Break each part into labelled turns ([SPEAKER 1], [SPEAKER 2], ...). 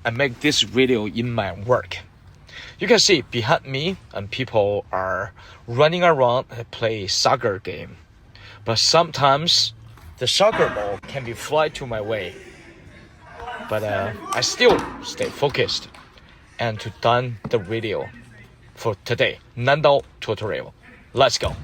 [SPEAKER 1] I make this video in my work. You can see behind me and people are running around and play soccer game. But sometimes the soccer ball can be fly to my way. But I still stay focused and to done the video for today. NANDAO tutorial. Let's go.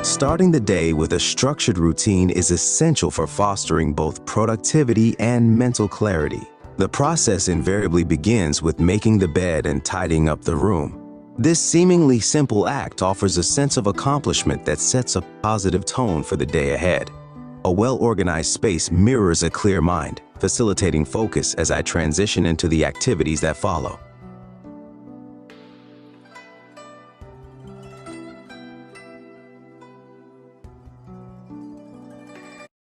[SPEAKER 2] Starting the day with a structured routine is essential for fostering both productivity and mental clarity. The process invariably begins with making the bed and tidying up the room. This seemingly simple act offers a sense of accomplishment that sets a positive tone for the day ahead. A well-organized space mirrors a clear mind, facilitating focus as I transition into the activities that follow.